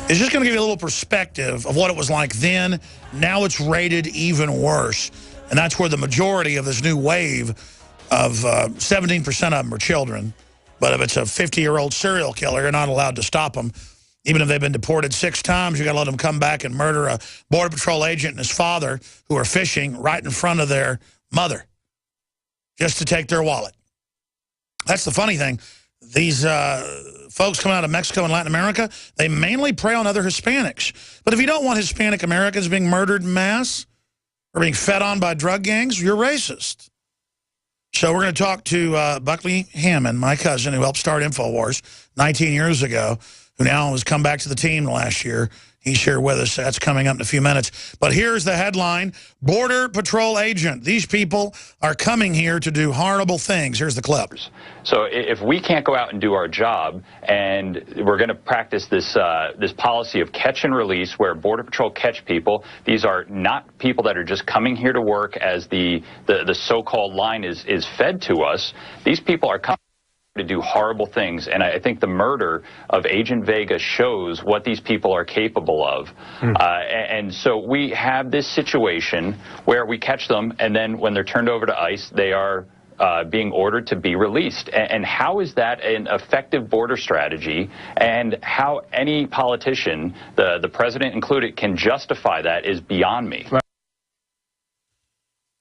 It's just going to give you a little perspective of what it was like then. Now it's rated even worse. And that's where the majority of this new wave of 17% of them are children. But if it's a 50-year-old serial killer, you're not allowed to stop them. Even if they've been deported 6 times, you got to let them come back and murder a Border Patrol agent and his father who are fishing right in front of their mother just to take their wallet. That's the funny thing. These folks coming out of Mexico and Latin America, they mainly prey on other Hispanics. But if you don't want Hispanic Americans being murdered en masse or being fed on by drug gangs, you're racist. So we're going to talk to Buckley Hammond, my cousin, who helped start InfoWars 19 years ago, who now has come back to the team last year. He's here with us. That's coming up in a few minutes. But here's the headline: Border Patrol agent. These people are coming here to do horrible things. Here's the clip. So if we can't go out and do our job, and we're going to practice this this policy of catch and release, where Border Patrol catch people, these are not people that are just coming here to work as the so-called line is fed to us. These people are coming to do horrible things, and I think the murder of Agent Vega shows what these people are capable of. And so we have this situation where we catch them, and then when they're turned over to ICE, they are being ordered to be released. And how is that an effective border strategy, and how any politician, the president included, can justify that is beyond me.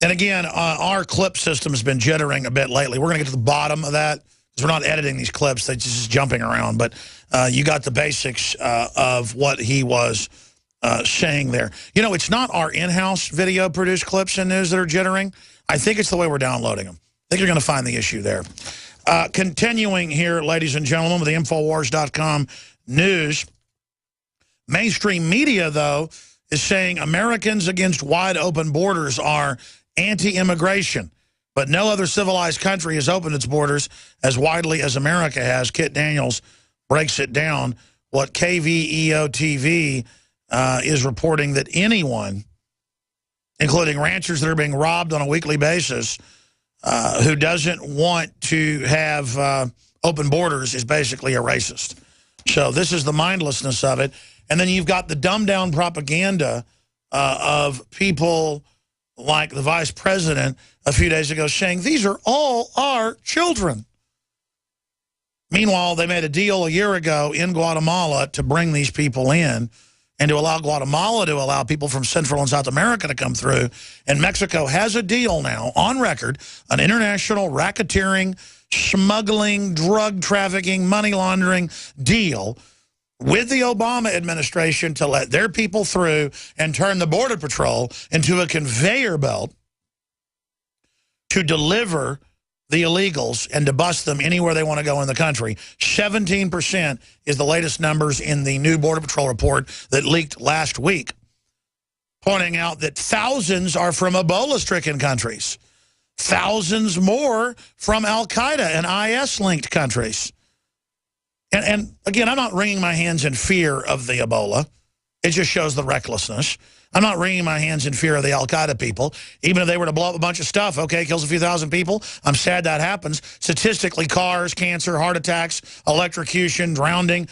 And again, our clip system has been jittering a bit lately. We're going to get to the bottom of that, because we're not editing these clips. They're just jumping around. But you got the basics of what he was saying there. You know, it's not our in-house video produced clips and news that are jittering. I think it's the way we're downloading them. I think you're going to find the issue there. Continuing here, ladies and gentlemen, with the Infowars.com news. Mainstream media, though, is saying Americans against wide open borders are anti-immigration. But no other civilized country has opened its borders as widely as America has. Kit Daniels breaks it down. What KVEO-TV is reporting that anyone, including ranchers that are being robbed on a weekly basis, who doesn't want to have open borders is basically a racist. So this is the mindlessness of it. And then you've got the dumbed-down propaganda of people like the vice president a few days ago saying, these are all our children. Meanwhile, they made a deal a year ago in Guatemala to bring these people in and to allow Guatemala to allow people from Central and South America to come through. And Mexico has a deal now, on record, an international racketeering, smuggling, drug trafficking, money laundering deal with the Obama administration to let their people through and turn the Border Patrol into a conveyor belt to deliver the illegals and to bust them anywhere they want to go in the country. 17% is the latest numbers in the new Border Patrol report that leaked last week, pointing out that thousands are from Ebola-stricken countries, thousands more from Al-Qaeda and IS-linked countries. And again, I'm not wringing my hands in fear of the Ebola. It just shows the recklessness. I'm not wringing my hands in fear of the Al-Qaeda people. Even if they were to blow up a bunch of stuff, okay, kills a few thousand people, I'm sad that happens. Statistically, cars, cancer, heart attacks, electrocution, drowned,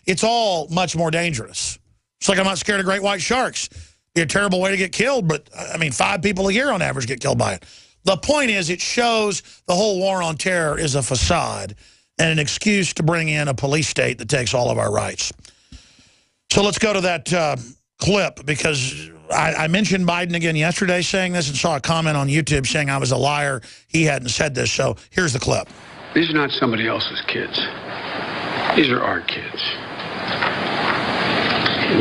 it's all much more dangerous. It's like I'm not scared of great white sharks. Be a terrible way to get killed, but, I mean, 5 people a year on average get killed by it. The point is, it shows the whole war on terror is a facade and an excuse to bring in a police state that takes all of our rights. So let's go to that clip, because I mentioned Biden again yesterday saying this and saw a comment on YouTube saying I was a liar. He hadn't said this, so here's the clip. These are not somebody else's kids. These are our kids.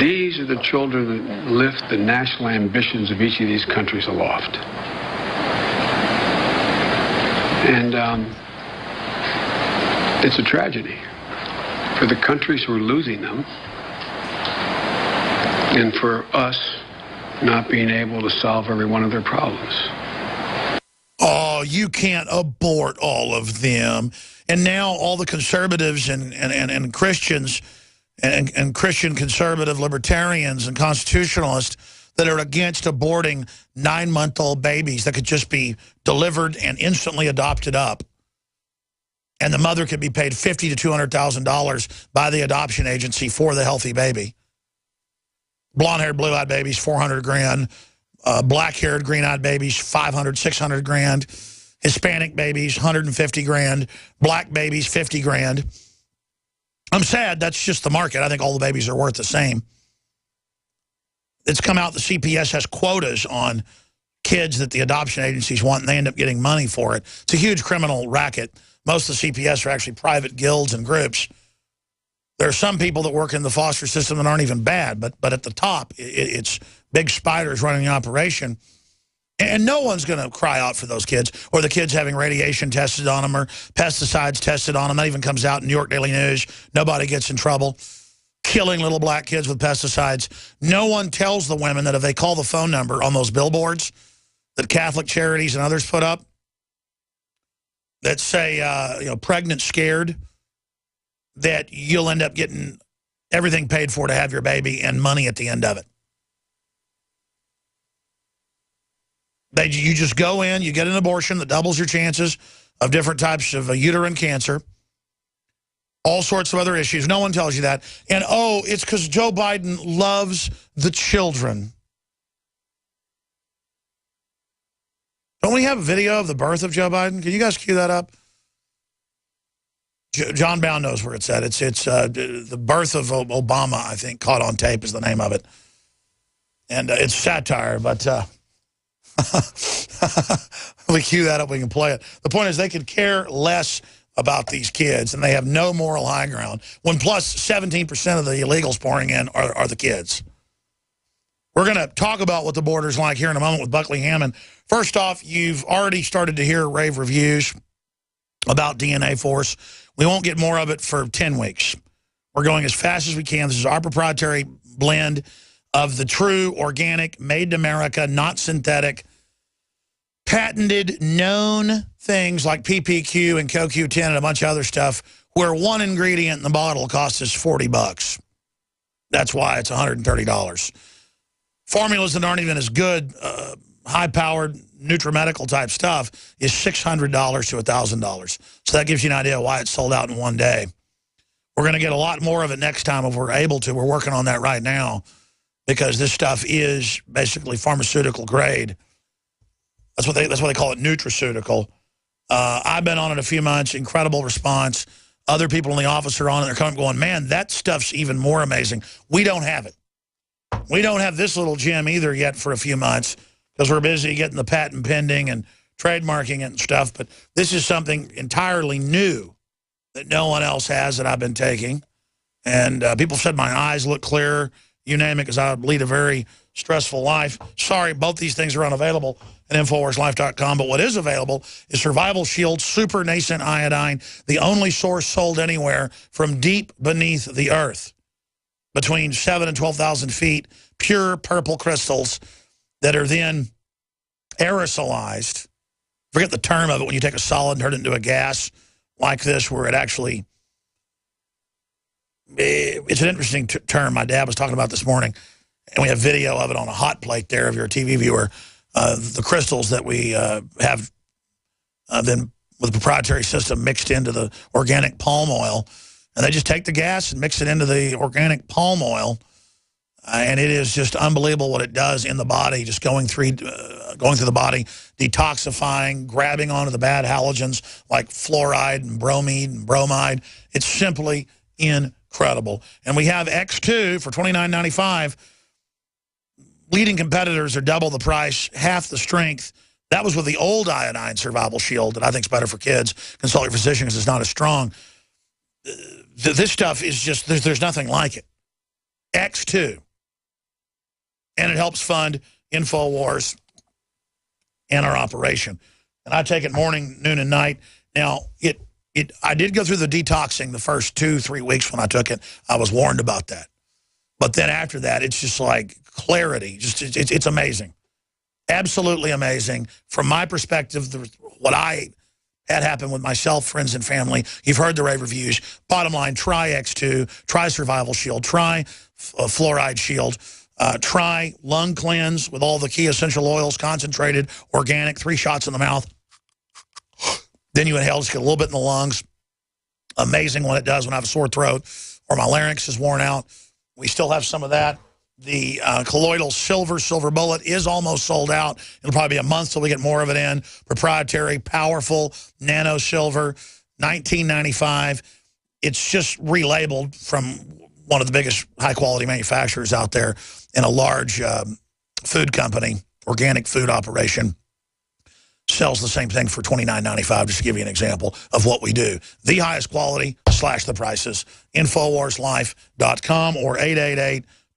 These are the children that lift the national ambitions of each of these countries aloft. And it's a tragedy for the countries who are losing them, and for us not being able to solve every one of their problems. Oh, you can't abort all of them. And now all the conservatives and Christians and Christian conservative libertarians and constitutionalists that are against aborting 9-month-old babies that could just be delivered and instantly adopted up. And the mother could be paid $50,000 to $200,000 by the adoption agency for the healthy baby. Blonde-haired, blue-eyed babies, $400,000. Black-haired, green-eyed babies, $500,000, $600,000. Hispanic babies, $150,000. Black babies, $50,000. I'm sad. That's just the market. I think all the babies are worth the same. It's come out the CPS has quotas on kids that the adoption agencies want, and they end up getting money for it. It's a huge criminal racket. Most of the CPS are actually private guilds and groups. There are some people that work in the foster system that aren't even bad, but at the top, it's big spiders running the operation. And no one's going to cry out for those kids, or the kids having radiation tested on them or pesticides tested on them. That even comes out in New York Daily News. Nobody gets in trouble. Killing little black kids with pesticides. No one tells the women that if they call the phone number on those billboards that Catholic Charities and others put up that say, pregnant, scared, that you'll end up getting everything paid for to have your baby and money at the end of it. You just go in, you get an abortion that doubles your chances of different types of uterine cancer, all sorts of other issues. No one tells you that. And, oh, it's because Joe Biden loves the children. Don't we have a video of the birth of Joe Biden? Can you guys cue that up? John Bound knows where it's at. It's the birth of Obama, I think, caught on tape is the name of it. And it's satire, but... we cue that up, we can play it. The point is they could care less about these kids, and they have no moral high ground, when plus 17% of the illegals pouring in are the kids. We're going to talk about what the border's like here in a moment with Buckley Hammond. First off, you've already started to hear rave reviews about DNA Force. We won't get more of it for 10 weeks. We're going as fast as we can. This is our proprietary blend of the true, organic, made in America, not synthetic, patented, known things like PPQ and CoQ10 and a bunch of other stuff, where one ingredient in the bottle costs us $40. That's why it's $130. Formulas that aren't even as good, high-powered, nutrimedical type stuff is $600 to $1,000. So that gives you an idea why it's sold out in one day. We're going to get a lot more of it next time if we're able to. We're working on that right now, because this stuff is basically pharmaceutical grade. That's what they call it, nutraceutical. I've been on it a few months, incredible response. Other people in the office are on it. They're coming going, man, that stuff's even more amazing. We don't have it. We don't have this little gem either yet for a few months, because we're busy getting the patent pending and trademarking it and stuff. But this is something entirely new that no one else has that I've been taking. And people said my eyes look clearer. You name it, because I lead a very stressful life. Sorry, both these things are unavailable at InfoWarsLife.com, but what is available is Survival Shield Super Nascent Iodine, the only source sold anywhere from deep beneath the earth, between 7,000 and 12,000 feet, pure purple crystals that are then aerosolized. Forget the term of it when you take a solid and turn it into a gas like this, where it actually... It's an interesting term my dad was talking about this morning, and we have video of it on a hot plate there if you're a TV viewer. The crystals that we have then with a proprietary system mixed into the organic palm oil, and they just take the gas and mix it into the organic palm oil, and it is just unbelievable what it does in the body, just going through the body, detoxifying, grabbing onto the bad halogens like fluoride and bromide and bromide. It's simply incredible. And we have X2 for $29.95. Leading competitors are double the price, half the strength. That was with the old iodine Survival Shield that I think is better for kids. Consult your physician because it's not as strong. This stuff is just, there's nothing like it. X2. And it helps fund InfoWars and our operation. And I take it morning, noon, and night. Now, I did go through the detoxing the first 2-3 weeks when I took it. I was warned about that. But then after that, it's just like clarity. Just it's amazing. Absolutely amazing. From my perspective, what I had happen with myself, friends, and family, you've heard the rave reviews. Bottom line, try X2, try Survival Shield, try Fluoride Shield, try Lung Cleanse with all the key essential oils, concentrated, organic, 3 shots in the mouth. Then you inhale, just get a little bit in the lungs. Amazing what it does when I have a sore throat or my larynx is worn out. We still have some of that. The colloidal silver bullet is almost sold out. It'll probably be a month till we get more of it in. Proprietary, powerful, nano silver, $19.95. It's just relabeled from one of the biggest high-quality manufacturers out there in a large food company, organic food operation. Sells the same thing for $29.95, just to give you an example of what we do. The highest quality, slash the prices. InfoWarsLife.com or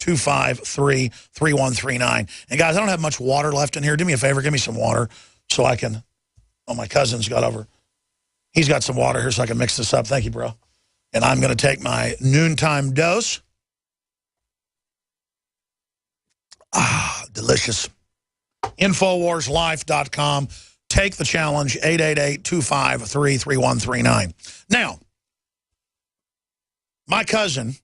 888-253-3139. And guys, I don't have much water left in here. Do me a favor, give me some water so I can, oh, my cousin's got over. He's got some water here so I can mix this up. Thank you, bro. And I'm going to take my noontime dose. Ah, delicious. InfoWarsLife.com. Take the challenge, 888-253-3139. Now, my cousin